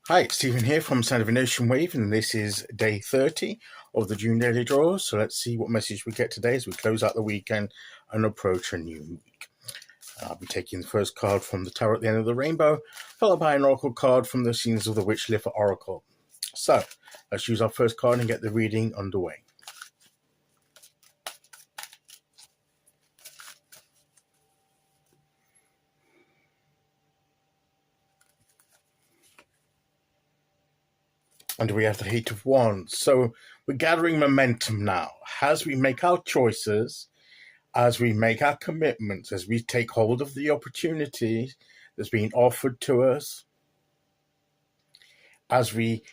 Hi, it's Stephen here from Sound of an Ocean Wave, and this is day 30 of the June Daily Draw. So let's see what message we get today as we close out the weekend and approach a new week. I'll be taking the first card from the Tarot at the End of the Rainbow, followed by an Oracle card from the Scenes of the Witch Litha Oracle. So let's use our first card and get the reading underway. And we have the Eight of Wands. So we're gathering momentum now as we make our choices, as we make our commitments, as we take hold of the opportunity that's being offered to us, as we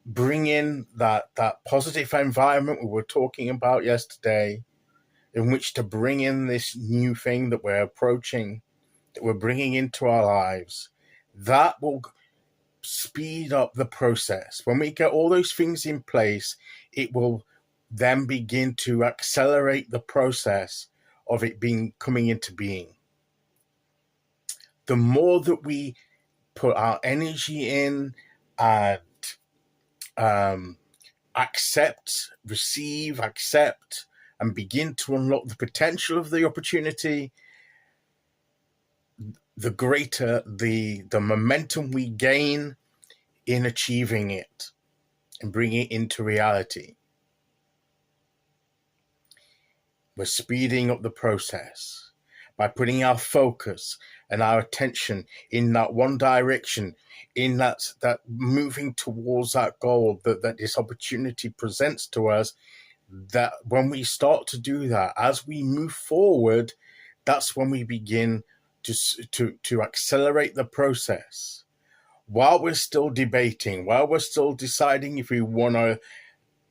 bring in that positive environment we were talking about yesterday, in which to bring in this new thing that we're approaching, that we're bringing into our lives, that will speed up the process. When we get all those things in place, it will then begin to accelerate the process of it coming into being. The more that we put our energy in and accept, and begin to unlock the potential of the opportunity, the greater the momentum we gain in achieving it and bringing it into reality. We're speeding up the process by putting our focus and our attention in that one direction, in that moving towards that goal that this opportunity presents to us. That when we start to do that, as we move forward, that's when we begin to accelerate the process. While we're still debating, while we're still deciding if we want to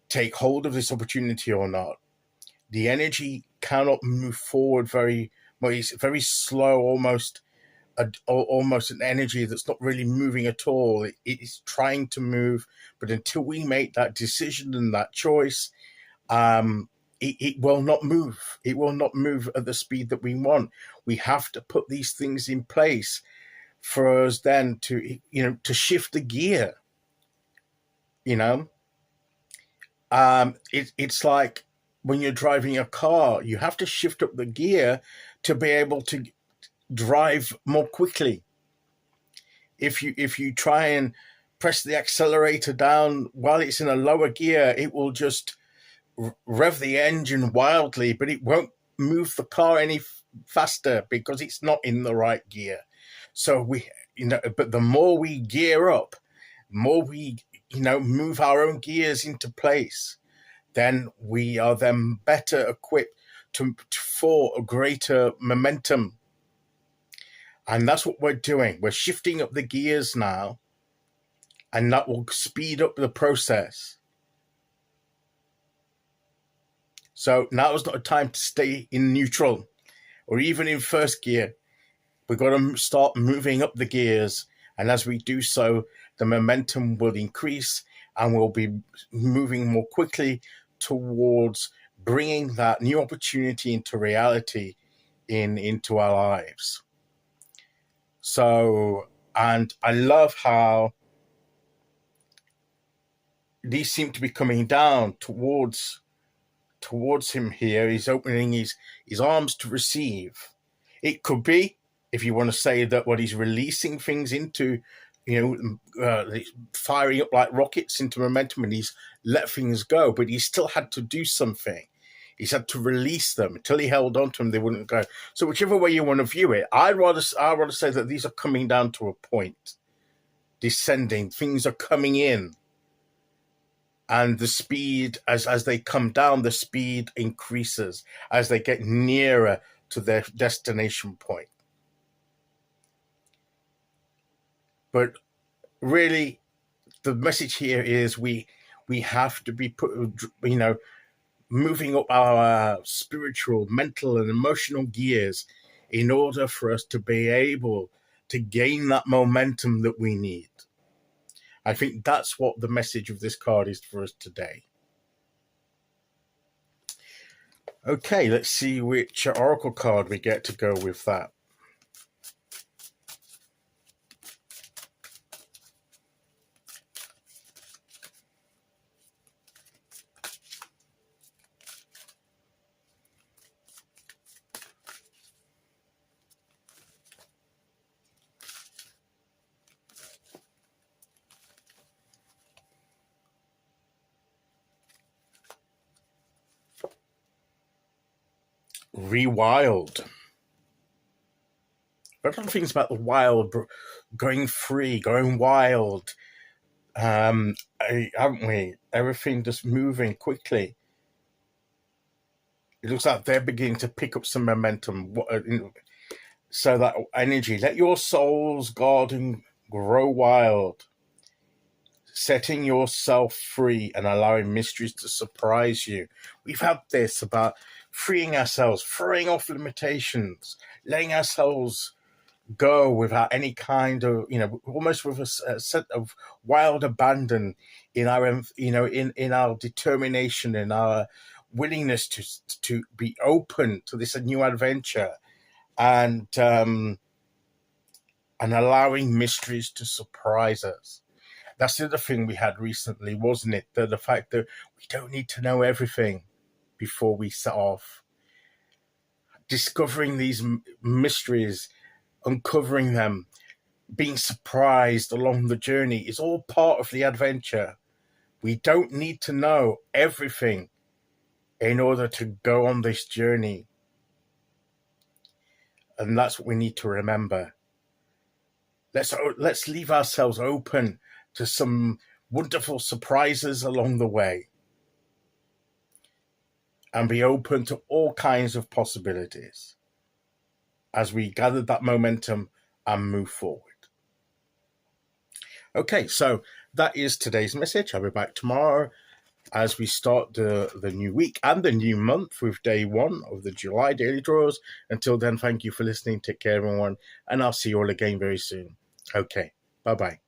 take hold of this opportunity or not, the energy cannot move forward very well. It's very slow, almost an energy that's not really moving at all. It is trying to move, but until we make that decision and that choice, it will not move. It will not move at the speed that we want. We have to put these things in place for us then to shift the gear. It's like when you're driving a car, you have to shift up the gear to be able to drive more quickly. If you try and press the accelerator down while it's in a lower gear, it will just rev the engine wildly, but it won't move the car any faster because it's not in the right gear. So but the more we gear up, more we move our own gears into place, then we are then better equipped for a greater momentum. And that's what we're doing. We're shifting up the gears now, and that will speed up the process. So now is not a time to stay in neutral or even in first gear. We've got to start moving up the gears. And as we do so, the momentum will increase and we'll be moving more quickly towards bringing that new opportunity into reality into our lives. So, and I love how these seem to be coming down towards him here. He's opening his arms to receive. It could be, if you want to say that what he's releasing things into, firing up like rockets into momentum, and he's let things go, but he still had to do something. He's had to release them. Until he held on to them, they wouldn't go. So whichever way you want to view it, I'd rather say that these are coming down to a point, descending. Things are coming in. And the speed, as they come down, the speed increases as they get nearer to their destination point. But really, the message here is we have to be moving up our spiritual, mental, and emotional gears in order for us to be able to gain that momentum that we need. I think that's what the message of this card is for us today. Okay, let's see which oracle card we get to go with that. rewild. There are a lot of things about the wild, going free, going wild, haven't we? Everything just moving quickly. It looks like they're beginning to pick up some momentum. So that energy, let your soul's garden grow wild, setting yourself free and allowing mysteries to surprise you. We've had this about freeing ourselves, throwing off limitations, letting ourselves go without any kind of, almost with a sense of wild abandon in our, in our determination, in our willingness to be open to this new adventure, and allowing mysteries to surprise us. That's the other thing we had recently, wasn't it? The fact that we don't need to know everything before we set off. Discovering these mysteries, uncovering them, being surprised along the journey is all part of the adventure. We don't need to know everything in order to go on this journey. And that's what we need to remember. Let's leave ourselves open to some wonderful surprises along the way, and be open to all kinds of possibilities as we gather that momentum and move forward. Okay, so that is today's message. I'll be back tomorrow as we start the new week and the new month with day 1 of the July daily draws. Until then, thank you for listening. Take care, everyone, and I'll see you all again very soon. Okay, bye-bye.